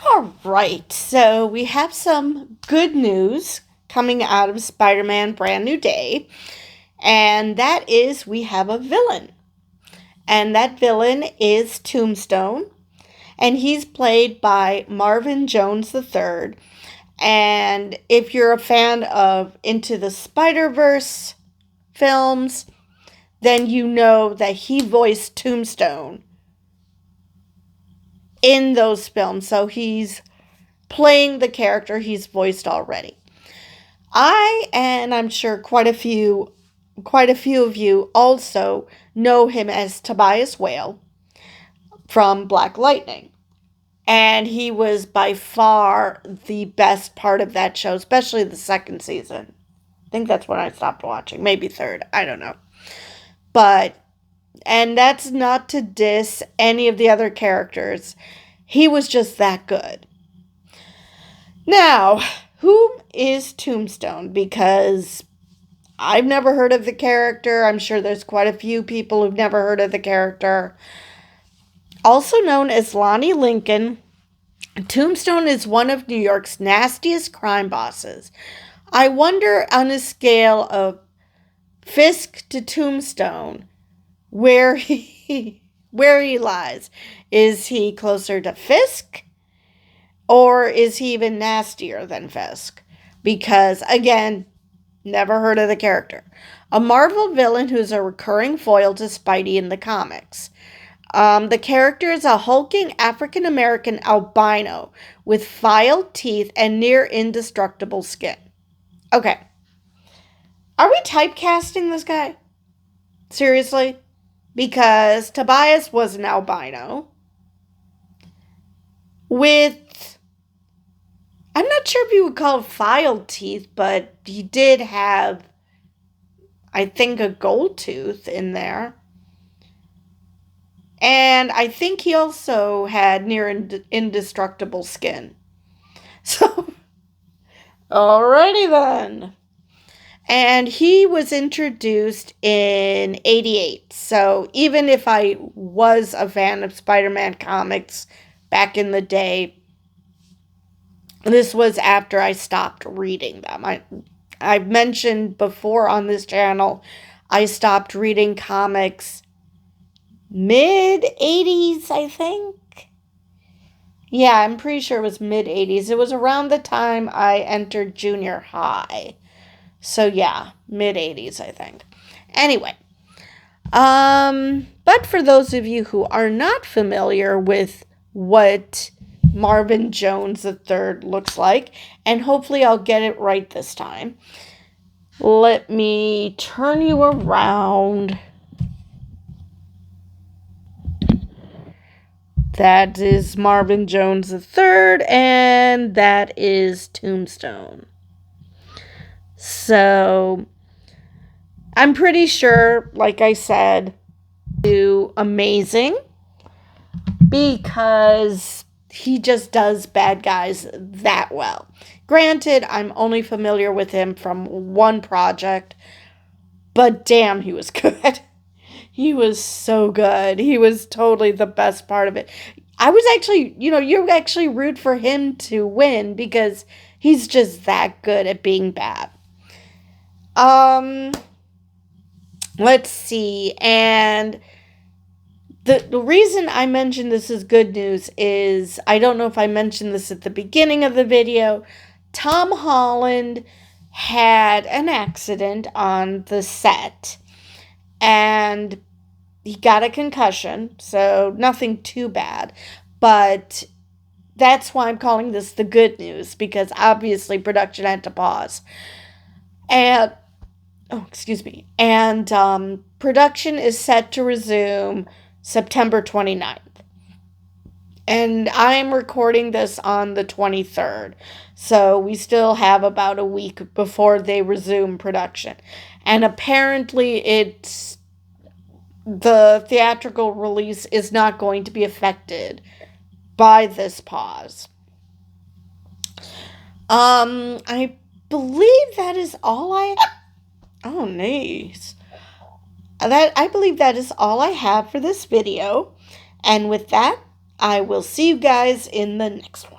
All right, so we have some good news coming out of Spider Man Brand New Day, and that is we have a villain. And that villain is Tombstone, and he's played by Marvin Jones III. And if you're a fan of Into the Spider-Verse films, then you know that he voiced Tombstone in those films. So he's playing the character he's voiced already. And I'm sure quite a few of you also know him as Tobias Whale from Black Lightning. And he was by far the best part of that show, especially the second season. I think that's when I stopped watching, maybe third, I don't know. But, and that's not to diss any of the other characters. He was just that good. Now, who is Tombstone? Because I've never heard of the character. I'm sure there's quite a few people who've never heard of the character. Also known as Lonnie Lincoln, Tombstone is one of New York's nastiest crime bosses. I wonder, on a scale of Fisk to Tombstone, where he lies. Is he closer to Fisk? Or is he even nastier than Fisk? Because, again, never heard of the character. A Marvel villain who's a recurring foil to Spidey in the comics. The character is a hulking African-American albino with filed teeth and near indestructible skin. Okay. Are we typecasting this guy? Seriously? Because Tobias was an albino with, I'm not sure if you would call it filed teeth, but he did have, I think, a gold tooth in there. And I think he also had near indestructible skin. So, alrighty then. And he was introduced in 88. So even if I was a fan of Spider-Man comics back in the day, this was after I stopped reading them. I've mentioned before on this channel, I stopped reading comics mid-80s, I think. Yeah, I'm pretty sure it was mid-80s. It was around the time I entered junior high. So yeah, mid-80s, I think. Anyway, but for those of you who are not familiar with what Marvin Jones III looks like, and hopefully I'll get it right this time, let me turn you around. That is Marvin Jones III, and that is Tombstone. So, I'm pretty sure, like I said, do amazing because he just does bad guys that well. Granted, I'm only familiar with him from one project, but damn, he was good. He was so good. He was totally the best part of it. I was actually, you actually root for him to win because he's just that good at being bad. Let's see. And the reason I mentioned this is good news is, I don't know if I mentioned this at the beginning of the video, Tom Holland had an accident on the set, and he got a concussion, so nothing too bad, but that's why I'm calling this the good news, because obviously production had to pause. And, production is set to resume September 29th. And I'm recording this on the 23rd. So we still have about a week before they resume production. And apparently the theatrical release is not going to be affected by this pause. I believe that is all oh, nice. I believe that is all I have for this video. And with that, I will see you guys in the next one.